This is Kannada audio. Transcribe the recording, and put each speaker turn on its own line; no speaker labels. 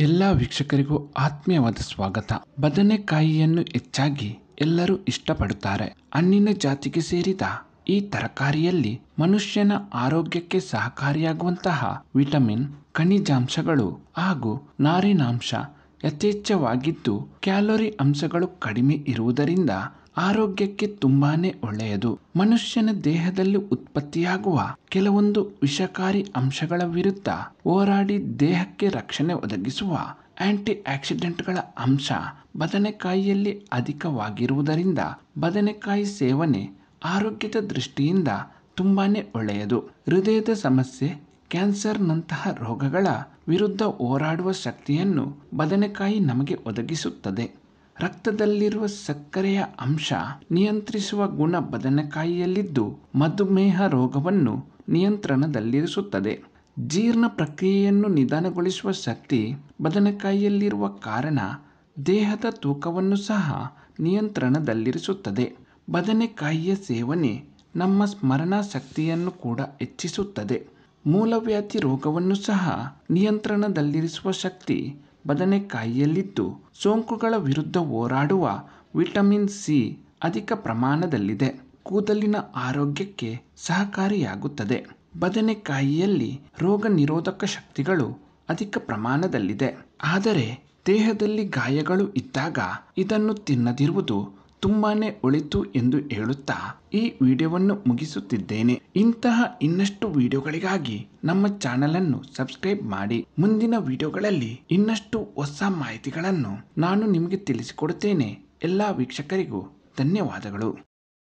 ಎಲ್ಲ ವೀಕ್ಷಕರಿಗೂ ಆತ್ಮೀಯವಾದ ಸ್ವಾಗತ. ಬದನೆಕಾಯಿಯನ್ನು ಹೆಚ್ಚಾಗಿ ಎಲ್ಲರೂ ಇಷ್ಟಪಡುತ್ತಾರೆ. ಹಣ್ಣಿನ ಜಾತಿಗೆ ಸೇರಿದ ಈ ತರಕಾರಿಯಲ್ಲಿ ಮನುಷ್ಯನ ಆರೋಗ್ಯಕ್ಕೆ ಸಹಕಾರಿಯಾಗುವಂತಹ ವಿಟಮಿನ್, ಖನಿಜಾಂಶಗಳು ಹಾಗೂ ನಾರಿನಾಂಶ ಯಥೇಚ್ಛವಾಗಿದ್ದು, ಕ್ಯಾಲೋರಿ ಅಂಶಗಳು ಕಡಿಮೆ ಇರುವುದರಿಂದ ಆರೋಗ್ಯಕ್ಕೆ ತುಂಬಾನೇ ಒಳ್ಳೆಯದು. ಮನುಷ್ಯನ ದೇಹದಲ್ಲಿ ಉತ್ಪತ್ತಿಯಾಗುವ ಕೆಲವೊಂದು ವಿಷಕಾರಿ ಅಂಶಗಳ ವಿರುದ್ಧ ಹೋರಾಡಿ ದೇಹಕ್ಕೆ ರಕ್ಷಣೆ ಒದಗಿಸುವ ಆಂಟಿ ಆಕ್ಸಿಡೆಂಟ್ಗಳ ಅಂಶ ಬದನೆಕಾಯಿಯಲ್ಲಿ ಅಧಿಕವಾಗಿರುವುದರಿಂದ ಬದನೆಕಾಯಿ ಸೇವನೆ ಆರೋಗ್ಯದ ದೃಷ್ಟಿಯಿಂದ ತುಂಬಾನೇ ಒಳ್ಳೆಯದು. ಹೃದಯದ ಸಮಸ್ಯೆ, ಕ್ಯಾನ್ಸರ್ನಂತಹ ರೋಗಗಳ ವಿರುದ್ಧ ಹೋರಾಡುವ ಶಕ್ತಿಯನ್ನು ಬದನೆಕಾಯಿ ನಮಗೆ ಒದಗಿಸುತ್ತದೆ. ರಕ್ತದಲ್ಲಿರುವ ಸಕ್ಕರೆಯ ಅಂಶ ನಿಯಂತ್ರಿಸುವ ಗುಣ ಬದನೆಕಾಯಿಯಲ್ಲಿದ್ದು, ಮಧುಮೇಹ ರೋಗವನ್ನು ನಿಯಂತ್ರಣದಲ್ಲಿರಿಸುತ್ತದೆ. ಜೀರ್ಣ ಪ್ರಕ್ರಿಯೆಯನ್ನು ನಿಧಾನಗೊಳಿಸುವ ಶಕ್ತಿ ಬದನೆಕಾಯಿಯಲ್ಲಿರುವ ಕಾರಣ ದೇಹದ ತೂಕವನ್ನು ಸಹ ನಿಯಂತ್ರಣದಲ್ಲಿರಿಸುತ್ತದೆ. ಬದನೆಕಾಯಿಯ ಸೇವನೆ ನಮ್ಮ ಸ್ಮರಣ ಶಕ್ತಿಯನ್ನು ಕೂಡ ಹೆಚ್ಚಿಸುತ್ತದೆ. ಮೂಲವ್ಯಾಧಿ ರೋಗವನ್ನು ಸಹ ನಿಯಂತ್ರಣದಲ್ಲಿರಿಸುವ ಶಕ್ತಿ ಬದನೆಕಾಯಿಯಲ್ಲಿದ್ದು, ಸೋಂಕುಗಳ ವಿರುದ್ಧ ಹೋರಾಡುವ ವಿಟಮಿನ್ ಸಿ ಅಧಿಕ ಪ್ರಮಾಣದಲ್ಲಿದೆ. ಕೂದಲಿನ ಆರೋಗ್ಯಕ್ಕೆ ಸಹಕಾರಿಯಾಗುತ್ತದೆ. ಬದನೆಕಾಯಿಯಲ್ಲಿ ರೋಗ ನಿರೋಧಕ ಶಕ್ತಿಗಳು ಅಧಿಕ ಪ್ರಮಾಣದಲ್ಲಿದೆ. ಆದರೆ ದೇಹದಲ್ಲಿ ಗಾಯಗಳು ಇದ್ದಾಗ ಇದನ್ನು ತಿನ್ನದಿರುವುದು ತುಂಬಾನೇ ಒಳಿತು ಎಂದು ಹೇಳುತ್ತಾ ಈ ವಿಡಿಯೋವನ್ನು ಮುಗಿಸುತ್ತಿದ್ದೇನೆ. ಇಂತಹ ಇನ್ನಷ್ಟು ವಿಡಿಯೋಗಳಿಗಾಗಿ ನಮ್ಮ ಚಾನೆಲ್ ಅನ್ನು ಸಬ್ಸ್ಕ್ರೈಬ್ ಮಾಡಿ. ಮುಂದಿನ ವಿಡಿಯೋಗಳಲ್ಲಿ ಇನ್ನಷ್ಟು ಹೊಸ ಮಾಹಿತಿಗಳನ್ನು ನಾನು ನಿಮಗೆ ತಿಳಿಸಿಕೊಡುತ್ತೇನೆ. ಎಲ್ಲ ವೀಕ್ಷಕರಿಗೂ ಧನ್ಯವಾದಗಳು.